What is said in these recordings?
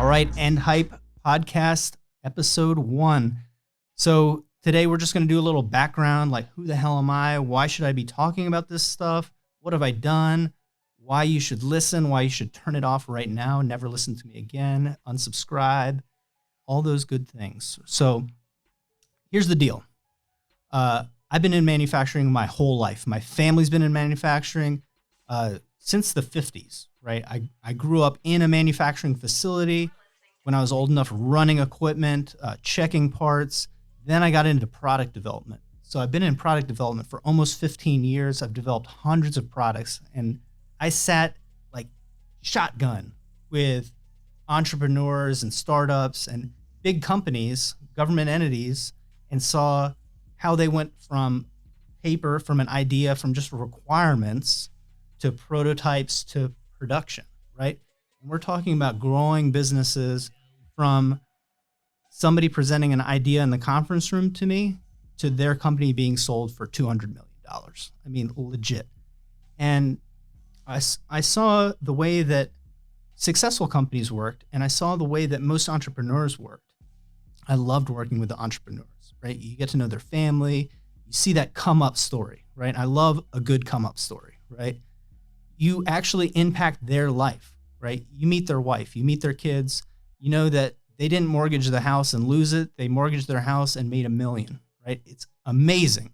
right, End Hype Podcast, episode 1. So today we're just going to do a little background, like who the hell am I? Why should I be talking about this stuff? What have I done? Why you should listen, why you should turn it off right now, never listen to me again, unsubscribe, all those good things. So here's the deal. I've been in manufacturing my whole life. My family's been in manufacturing since the 50s, right? I grew up in a manufacturing facility when I was old enough, running equipment, checking parts. Then I got into product development. So I've been in product development for almost 15 years. I've developed hundreds of products, and I sat like shotgun with entrepreneurs and startups and big companies, government entities, and saw how they went from paper, from an idea, from just requirements to prototypes to production, right? And we're talking about growing businesses from somebody presenting an idea in the conference room to me to their company being sold for $200 million. I mean, legit. And I saw the way that successful companies worked, and I saw the way that most entrepreneurs worked. I loved working with the entrepreneurs, right? You get to know their family. You see that come up story, right? I love a good come up story, right? You actually impact their life, right? You meet their wife, you meet their kids, you know that they didn't mortgage the house and lose it. They mortgaged their house and made $1 million, right? It's amazing.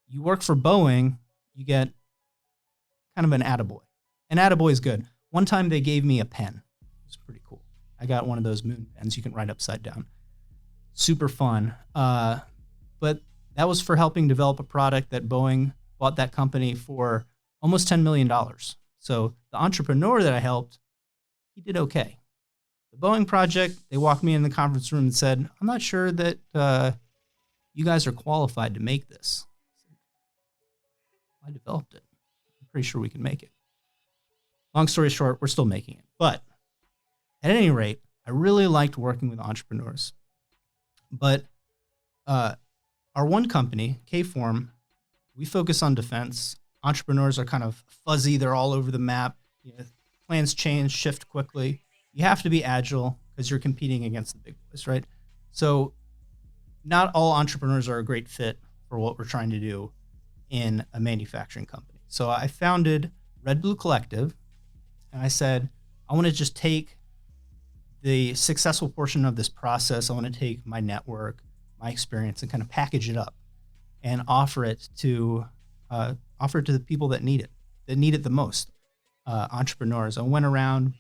You work for Boeing, you get kind of an attaboy. An attaboy is good. One time they gave me a pen. It's pretty cool. I got one of those moon pens you can write upside down. Super fun. But that was for helping develop a product that Boeing bought that company for almost $10 million. So the entrepreneur that I helped, he did okay. The Boeing project, they walked me in the conference room and said, I'm not sure that you guys are qualified to make this. I developed it. I'm pretty sure we can make it. Long story short, we're still making it. But at any rate, I really liked working with entrepreneurs. But our one company, K-Form, we focus on defense. Entrepreneurs are kind of fuzzy. They're all over the map. You know, plans change, shift quickly. You have to be agile because you're competing against the big boys, right? So not all entrepreneurs are a great fit for what we're trying to do in a manufacturing company. So I founded Red Blue Collective, and I said, I want to just take the successful portion of this process. I want to take my network, my experience, and kind of package it up and offer it to the people that need it the most. Entrepreneurs. I went around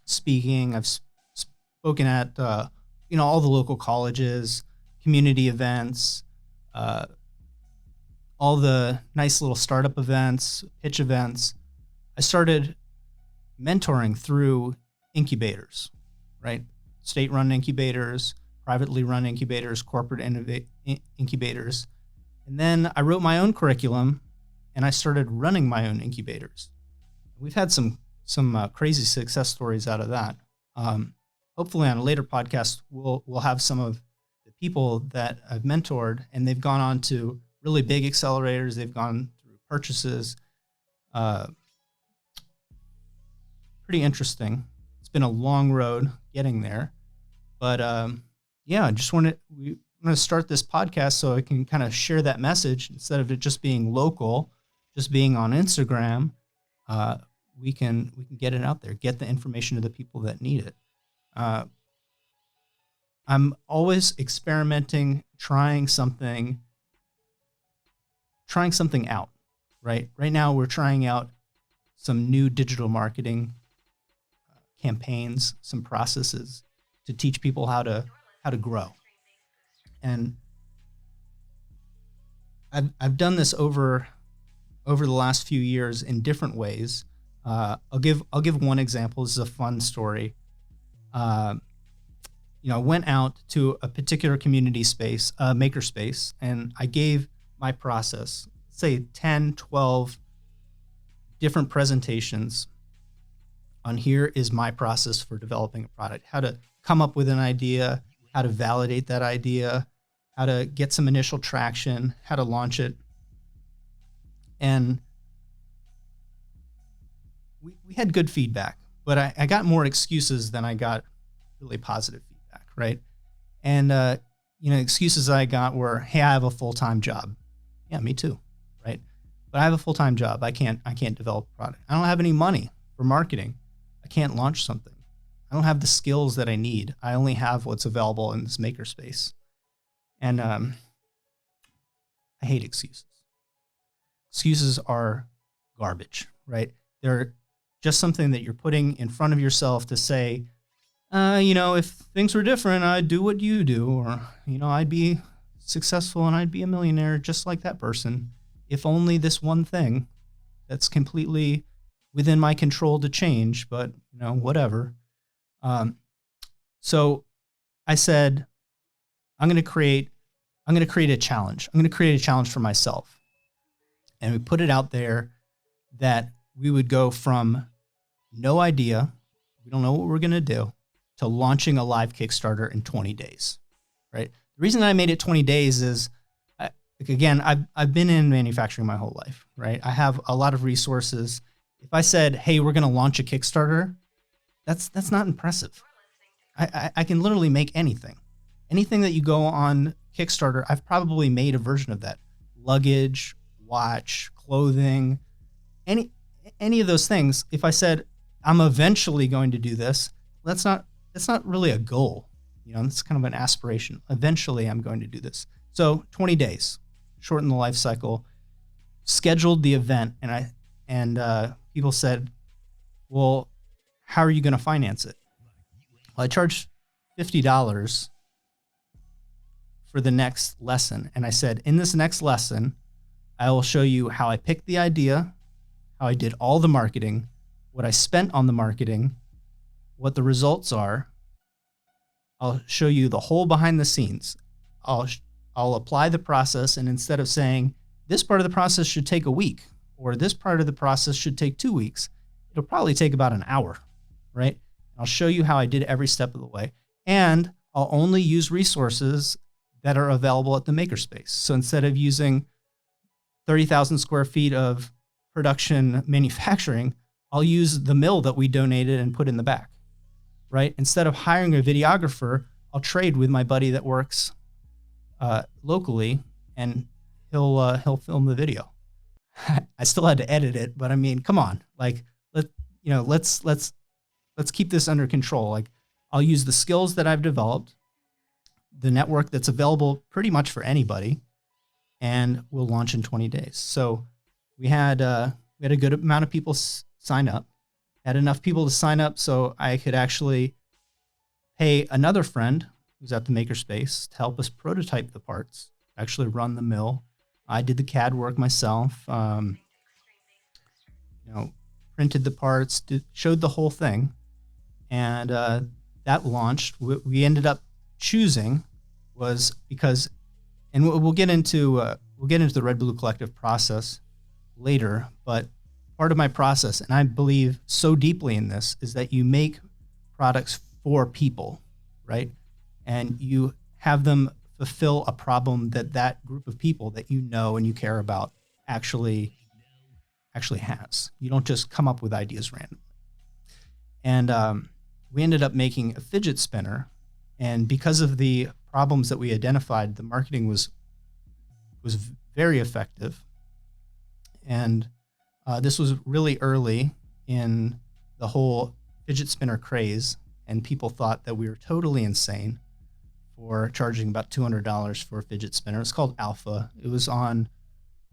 speaking. I've spoken at all the local colleges, community events, all the nice little startup events, pitch events. I started mentoring through incubators, right? State-run incubators, privately run incubators, corporate incubators. And then I wrote my own curriculum, and I started running my own incubators. We've had some crazy success stories out of that. Hopefully on a later podcast, we'll have some of the people that I've mentored, and they've gone on to really big accelerators. They've gone through purchases. Pretty interesting. It's been a long road getting there, but I just want to start this podcast so I can kind of share that message instead of it just being local, just being on Instagram. We can get it out there, get the information to the people that need it. I'm always experimenting, trying something out, right? Right now we're trying out some new digital marketing campaigns, some processes to teach people how to grow. And I've done this over the last few years in different ways. I'll give one example. This is a fun story. I went out to a particular community space, maker space, and I gave my process, say 10, 12 different presentations on here is my process for developing a product, how to come up with an idea, how to validate that idea, how to get some initial traction, how to launch it. And we had good feedback, but I got more excuses than I got really positive feedback, right? And, excuses I got were, hey, I have a full-time job. Yeah, me too, right? But I have a full-time job. I can't develop a product. I don't have any money for marketing. I can't launch something. I don't have the skills that I need. I only have what's available in this makerspace. And I hate excuses. Excuses are garbage, right? They're just something that you're putting in front of yourself to say, if things were different, I'd do what you do, or, I'd be successful and I'd be a millionaire just like that person. If only this one thing that's completely within my control to change, but, whatever. So I said, I'm going to create a challenge. I'm going to create a challenge for myself. And we put it out there that we would go from no idea, we don't know what we're going to do, to launching a live Kickstarter in 20 days, right? The reason I made it 20 days is, I've been in manufacturing my whole life, right? I have a lot of resources. If I said, hey, we're going to launch a Kickstarter, that's not impressive. I can literally make anything. Anything that you go on Kickstarter, I've probably made a version of that. Luggage, watch, clothing, any of those things. If I said, I'm eventually going to do this, that's not really a goal. It's kind of an aspiration. Eventually I'm going to do this. So 20 days, shorten the life cycle, scheduled the event. And people said, well, how are you going to finance it? Well, I charged $50 for the next lesson. And I said, in this next lesson, I will show you how I picked the idea, how I did all the marketing, what I spent on the marketing, what the results are. I'll show you the whole behind the scenes. I'll apply the process, and instead of saying this part of the process should take a week or this part of the process should take 2 weeks, it'll probably take about an hour, right? I'll show you how I did every step of the way, and I'll only use resources that are available at the makerspace. So instead of using 30,000 square feet of production manufacturing, I'll use the mill that we donated and put in the back, right? Instead of hiring a videographer, I'll trade with my buddy that works locally, and he'll film the video. I still had to edit it, but I mean, come on, like let's keep this under control. Like, I'll use the skills that I've developed, the network that's available pretty much for anybody, and we'll launch in 20 days. So we had a good amount of people sign up. Had enough people to sign up so I could actually pay another friend who's at the makerspace to help us prototype the parts, actually run the mill. I did the CAD work myself, printed the parts, showed the whole thing, and that launched. We ended up choosing was because, and we'll get into the Red Blue Collective process later, but part of my process, and I believe so deeply in this, is that you make products for people, right? And you have them fulfill a problem that group of people that you know and you care about actually has. You don't just come up with ideas randomly. And we ended up making a fidget spinner, and because of the problems that we identified, the marketing was very effective. And this was really early in the whole fidget spinner craze, and people thought that we were totally insane for charging about $200 for a fidget spinner. It's called Alpha. It was on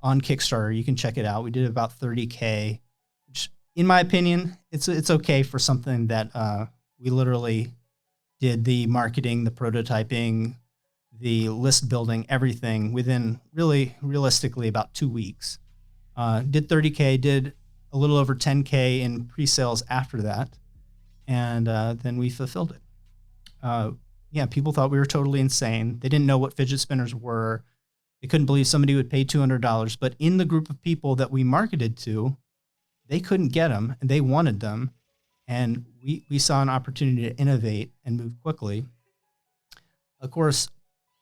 Kickstarter. You can check it out. We did about $30K, which, in my opinion, it's okay for something that we literally did the marketing, the prototyping, the list building, everything within realistically about 2 weeks. Did $30K, did a little over $10K in pre-sales after that, and then we fulfilled it. People thought we were totally insane. They didn't know what fidget spinners were. They couldn't believe somebody would pay $200. But in the group of people that we marketed to, they couldn't get them, and they wanted them. And we saw an opportunity to innovate and move quickly. Of course,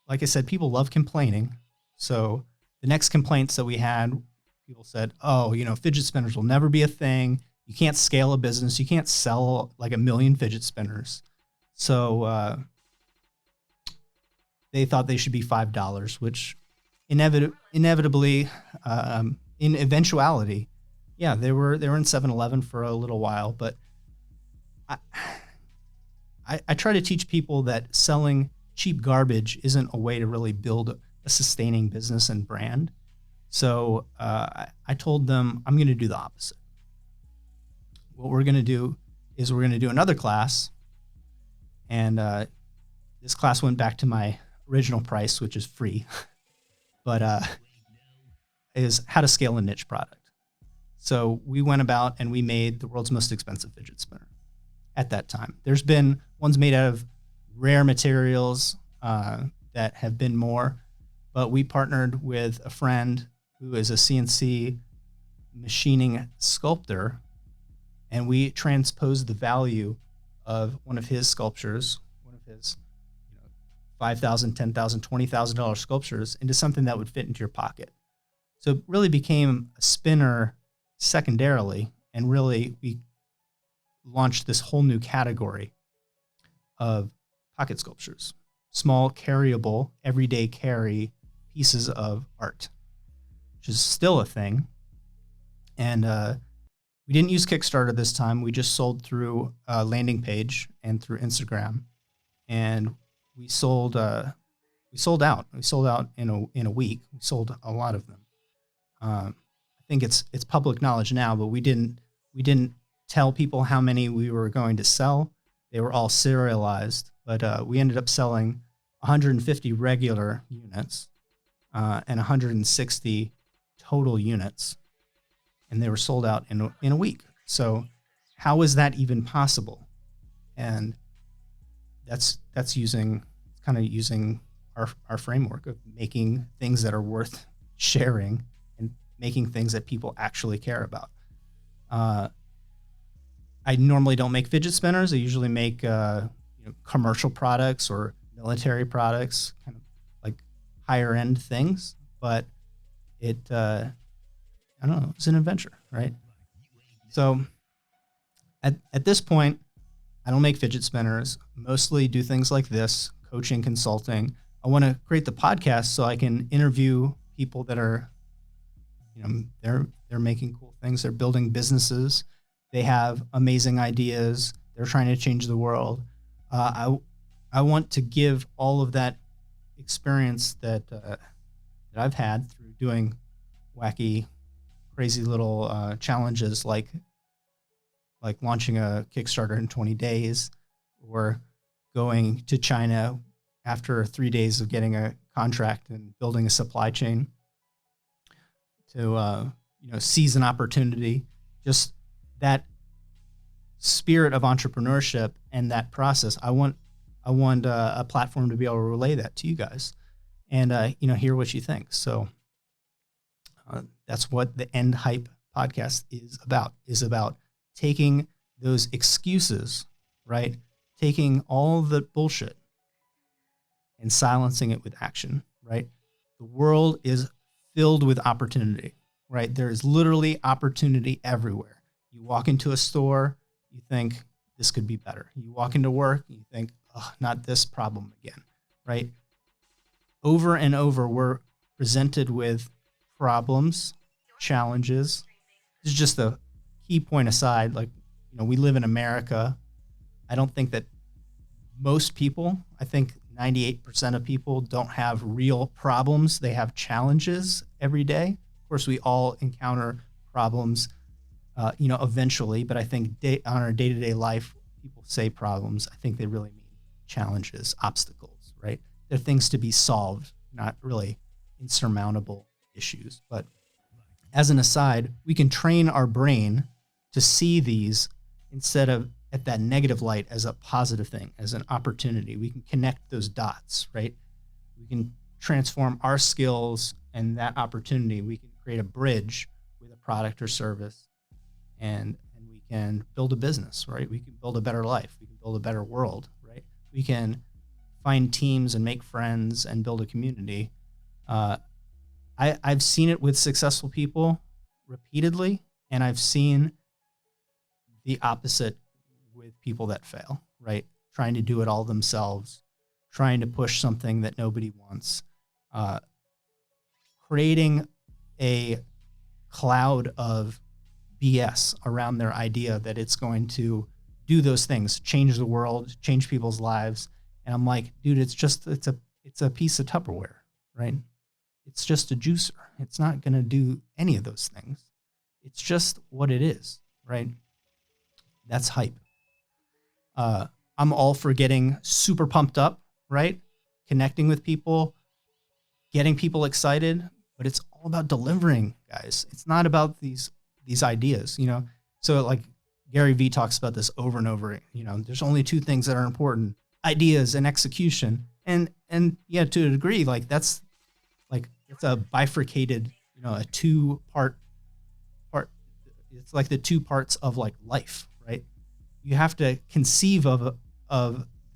like I said, people love complaining. So the next complaints that we had, people said, fidget spinners will never be a thing. You can't scale a business. You can't sell like 1 million fidget spinners. So they thought they should be $5, which inevitably, in eventuality, yeah, they were in 7-Eleven for a little while. But I, I try to teach people that selling cheap garbage isn't a way to really build a sustaining business and brand. So I told them I'm going to do the opposite. What we're going to do is we're going to do another class, and this class went back to my original price, which is free, but is how to scale a niche product. So we went about and we made the world's most expensive fidget spinner at that time. There's been ones made out of rare materials that have been more, but we partnered with a friend who is a CNC machining sculptor, and we transposed the value of one of his sculptures, one of his $5,000, $10,000, $20,000 sculptures into something that would fit into your pocket. So it really became a spinner secondarily, and really we launched this whole new category of pocket sculptures, small, carryable, everyday carry pieces of art, which is still a thing. And we didn't use Kickstarter this time. We just sold through a landing page and through Instagram, and we sold out. We sold out in a week. We sold a lot of them. I think it's public knowledge now, but we didn't tell people how many we were going to sell. They were all serialized, but we ended up selling 150 regular units and 160 total units, and they were sold out in a week. So how is that even possible? And that's using our framework of making things that are worth sharing and making things that people actually care about. I normally don't make fidget spinners. I usually make commercial products or military products, kind of like higher end things. But it, I don't know, it's an adventure, right? So at this point, I don't make fidget spinners. Mostly do things like this, coaching, consulting. I want to create the podcast so I can interview people that are, they're making cool things. They're building businesses. They have amazing ideas. They're trying to change the world. I want to give all of that experience that I've had through doing wacky, crazy little challenges like launching a Kickstarter in 20 days or going to China after 3 days of getting a contract and building a supply chain to seize an opportunity. Just that spirit of entrepreneurship and that process. I want a platform to be able to relay that to you guys and hear what you think. So that's what the End Hype podcast is about taking those excuses, right? Taking all the bullshit and silencing it with action, right? The world is filled with opportunity, right? There is literally opportunity everywhere. You walk into a store, you think this could be better. You walk into work, you think, oh, not this problem again, right? Over and over, we're presented with problems, challenges. This is just a key point aside. We live in America. I don't think that most people, I think 98% of people don't have real problems. They have challenges every day. Of course, we all encounter problems, eventually, but I think on our day-to-day life, people say problems. I think they really mean challenges, obstacles, right? They're things to be solved, not really insurmountable issues. But as an aside, we can train our brain to see these instead of at that negative light as a positive thing, as an opportunity. We can connect those dots, right? We can transform our skills and that opportunity. We can create a bridge with a product or service, and we can build a business, right? We can build a better life. We can build a better world, right? We can find teams and make friends and build a community. I've seen it with successful people repeatedly, and I've seen the opposite with people that fail, right? trying to do it all themselves, trying to push something that nobody wants, uh, creating a cloud of BS around their idea that it's going to do those things, change the world, change people's lives. And I'm like, dude, it's a piece of Tupperware, right? It's just a juicer. It's not going to do any of those things. It's just what it is, right? That's hype. I'm all for getting super pumped up, right? Connecting with people, getting people excited, but it's all about delivering, guys. It's not about these ideas, you know? So like Gary Vee talks about this over and over, you know, there's only two things that are important: ideas and execution. And yeah, to a degree, like that's like, it's a bifurcated, you know, a two-part. It's like the two parts of like life, right? You have to conceive of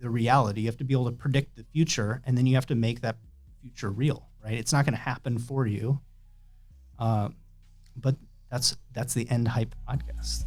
the reality. You have to be able to predict the future, and then you have to make that future real, right? It's not going to happen for you. But that's the End Hype podcast.